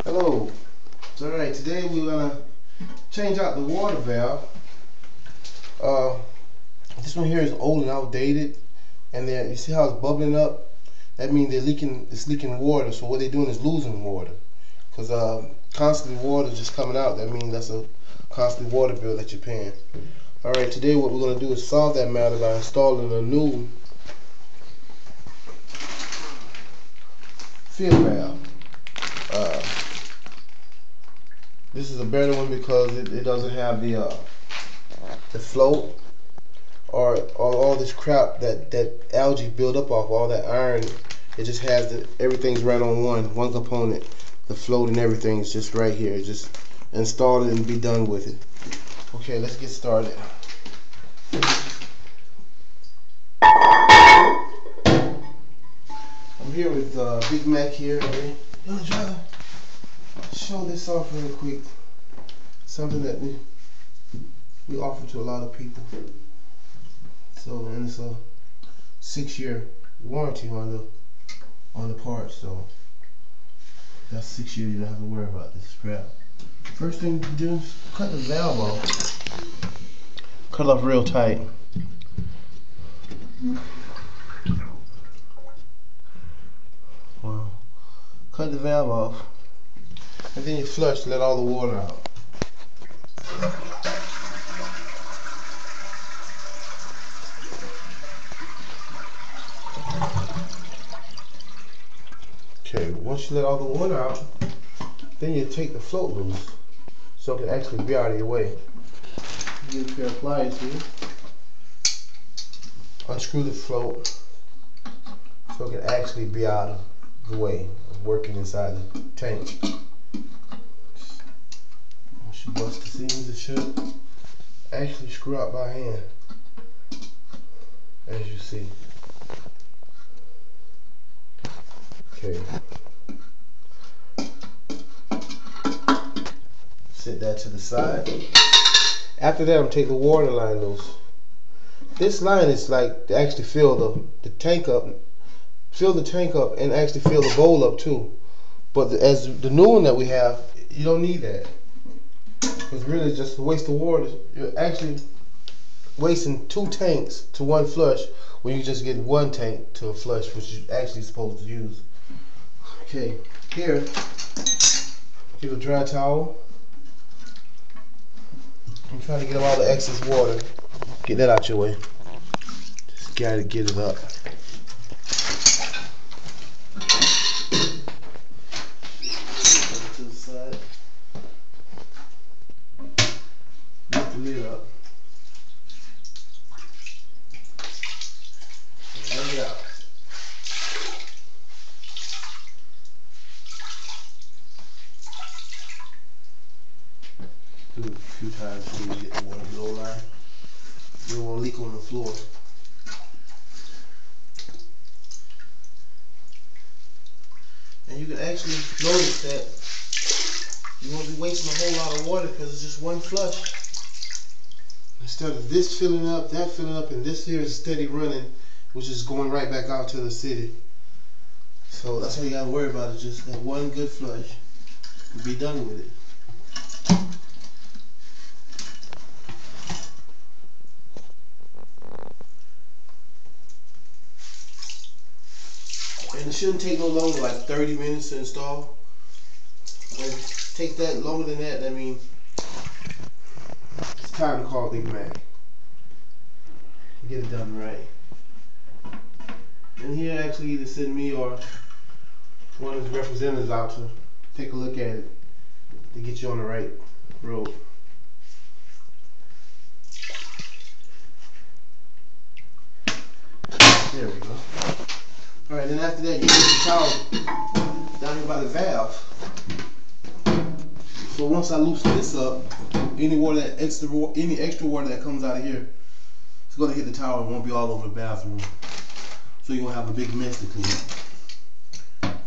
Hello. Alright, today we're gonna change out the water valve. This one here is old and outdated, and then you see how it's bubbling up? That means it's leaking water. So what they're doing is losing water, because constantly water is just coming out. That means that's a constant water bill that you're paying. Alright, today what we're gonna do is solve that matter by installing a new field valve. This is a better one because it doesn't have the float or all this crap that algae build up off all that iron. It just has everything's right on one component. The float and everything is just right here. Just install it and be done with it. Okay, let's get started. I'm here with Big Mac here. Yo, John, show this off real quick. Something that we offer to a lot of people. So, and it's a 6-year warranty on the parts. So that's 6 years. You don't have to worry about this crap. First thing to do is cut the valve off. Cut it off real tight. Wow. Cut the valve off, and then you flush to let all the water out. Okay, once you let all the water out, then you take the float loose so it can actually be out of your way. Get a pair of pliers here. Unscrew the float so it can actually be out of the way of working inside the tank. Once you bust the seams, it should actually screw out by hand, as you see. Okay. Set that to the side. After that, I'm gonna take the water line loose. This line is like to actually fill the tank up. Fill the tank up and actually fill the bowl up too. But as the new one that we have, you don't need that. It's really just a waste of water. You're actually wasting 2 tanks to 1 flush when you just get 1 tank to a flush, which you're actually supposed to use. Okay, here, get a dry towel. I'm trying to get all the excess water. Get that out your way. Just gotta get it up. To the side. Lift the lid up. And let it out. Do it a few times until you get the water below line. You don't want to leak on the floor. And you can actually notice that you won't be wasting a whole lot of water because it's just 1 flush. Instead of this filling up, that filling up, and this here is steady running, which is going right back out to the city. So that's all you gotta worry about, is just that 1 good flush and be done with it. And it shouldn't take no longer, like 30 minutes to install. And take that longer than that, I mean, it's time to call Big Mac. Get it done right. And he'll actually either send me or one of his representatives out to take a look at it to get you on the right road. There we go. Alright, then after that, you put the towel down here by the valve. So once I loosen this up, any extra water that comes out of here, it's gonna hit the towel and won't be all over the bathroom. So you won't have a big mess to clean up.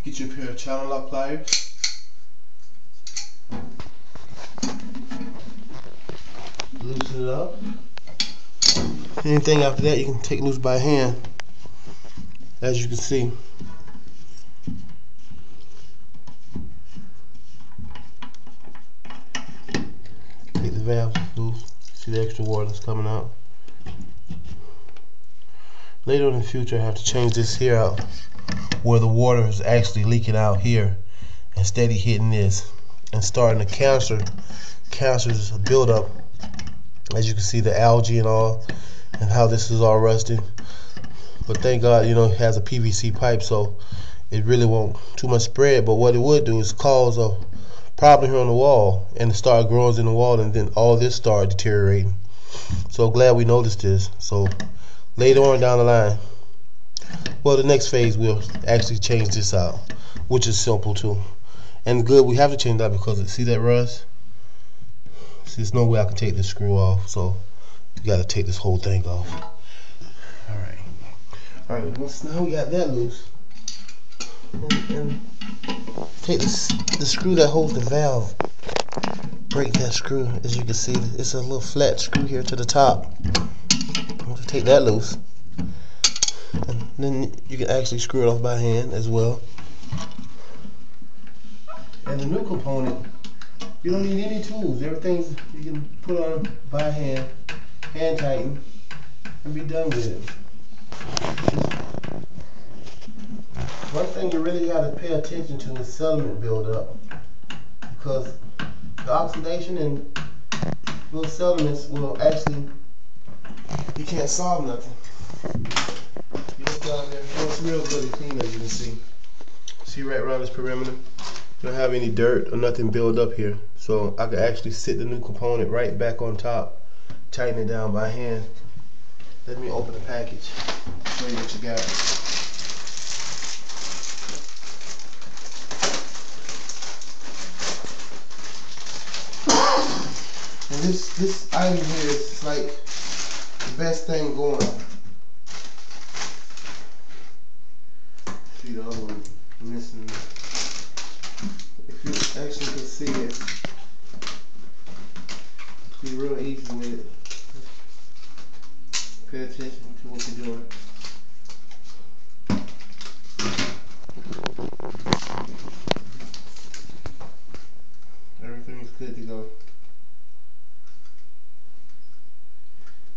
Get your pair of channel lock pliers. Loosen it up. Anything after that, you can take loose by hand. As you can see, valve loose. See the extra water that's coming out. Later in the future, I have to change this here out where the water is actually leaking out here and steady hitting this and starting to cancers build up. As you can see, the algae and all, and how this is all rusted. But thank God, you know, it has a PVC pipe, so it really won't too much spread. But what it would do is cause a problem here on the wall, and it start growing in the wall, and then all this start deteriorating. So glad we noticed this. So later on down the line, well, the next phase we'll actually change this out, which is simple too. And good, we have to change that because see that rust? See, there's no way I can take this screw off, so you got to take this whole thing off. All right. Now we got that loose, and take the screw that holds the valve. Break that screw. As you can see, it's a little flat screw here to the top. Take that loose, and then you can actually screw it off by hand as well. And the new component, you don't need any tools. Everything you can put on by hand, hand tighten, and be done with it. One thing you really got to pay attention to is sediment buildup, because the oxidation in those sediments will actually, you can't solve nothing. You look down there, it's real good and clean, as you can see. See right around this perimeter? You don't have any dirt or nothing build up here. So I can actually sit the new component right back on top, tighten it down by hand. Let me open the package, show you what you got. And this item here is like the best thing going. See the other one missing. If you actually can see it, be real easy with it. Pay attention to what you're doing. Everything's good to go.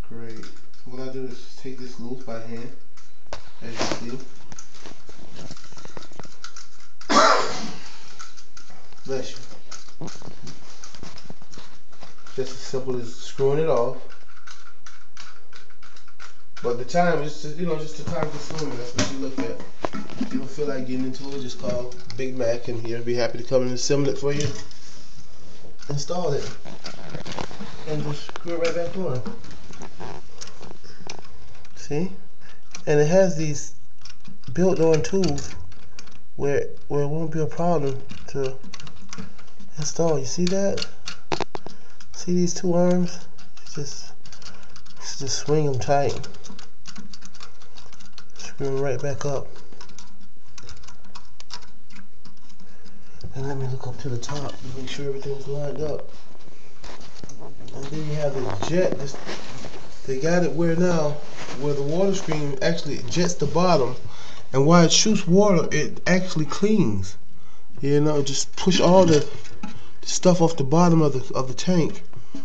Great. What I do is take this loose by hand, as you see. Bless you. Just as simple as screwing it off. But the time is just, you know, just the time consuming. That's what you look at. If you don't feel like getting into it, just call Big Mac and he'll be happy to come and assemble it for you. Install it. And just screw it right back on. See? And it has these built-on tools where it won't be a problem to install. You see that? See these two arms? Just swing them tight. Screw them right back up. And let me look up to the top and make sure everything's lined up. And then you have the jet. They got it where the water stream actually jets the bottom, and while it shoots water, it actually cleans. You know, just push all the stuff off the bottom of the tank,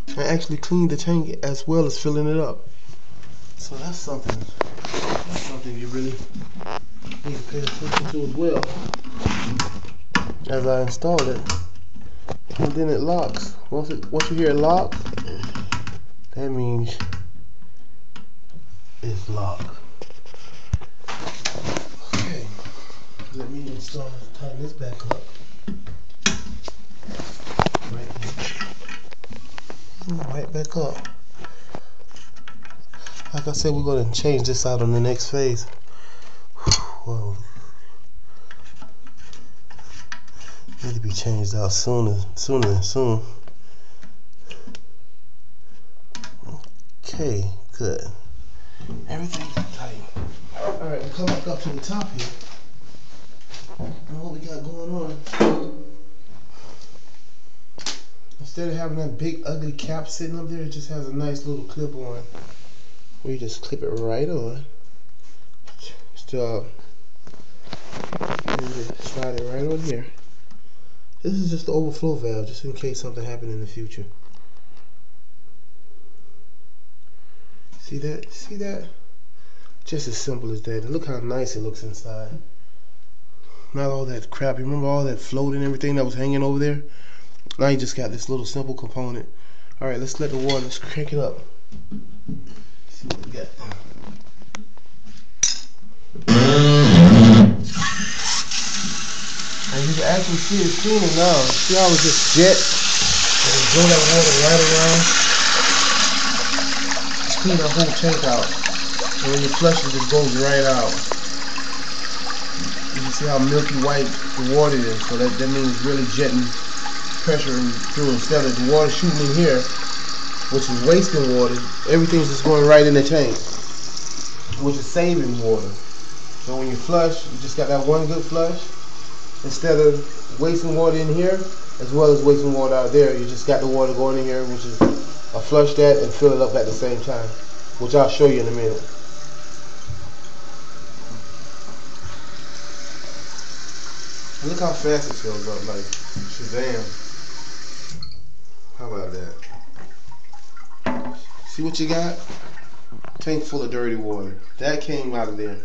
and actually clean the tank as well as filling it up. So that's something you really need to pay attention to as well. As I installed it, and then it locks. Once you hear it lock, that means it's locked. Okay, let me tighten this back up. Right back up. Like I said, we're going to change this out on the next phase. Whoa. Need to be changed out sooner than soon. Okay, good. Everything's tight. Alright, we come back up to the top here. And what we got going on. Instead of having that big ugly cap sitting up there, it just has a nice little clip on. Where you just clip it right on. Slide it right on here. This is just the overflow valve, just in case something happened in the future. See that? See that? Just as simple as that. And look how nice it looks inside. Not all that crap. You remember all that float and everything that was hanging over there? Now you just got this little simple component. Alright, let's let the water, let's crank it up. Let's see what we got. And you can actually see it cleaning now. See how it's just jet? And blow that water right around. Just clean the whole tank out. And when you flush it, it goes right out. You can see how milky white the water is. So that means it's really jetting pressure through. Instead of the water shooting in here, which is wasting water, everything's just going right in the tank, which is saving water. So when you flush, you just got that one good flush. Instead of wasting water in here, as well as wasting water out there, you just got the water going in here, which is a flush that and fill it up at the same time, which I'll show you in a minute. And look how fast it fills up, like Shazam. How about that? See what you got? Tank full of dirty water. That came out of there.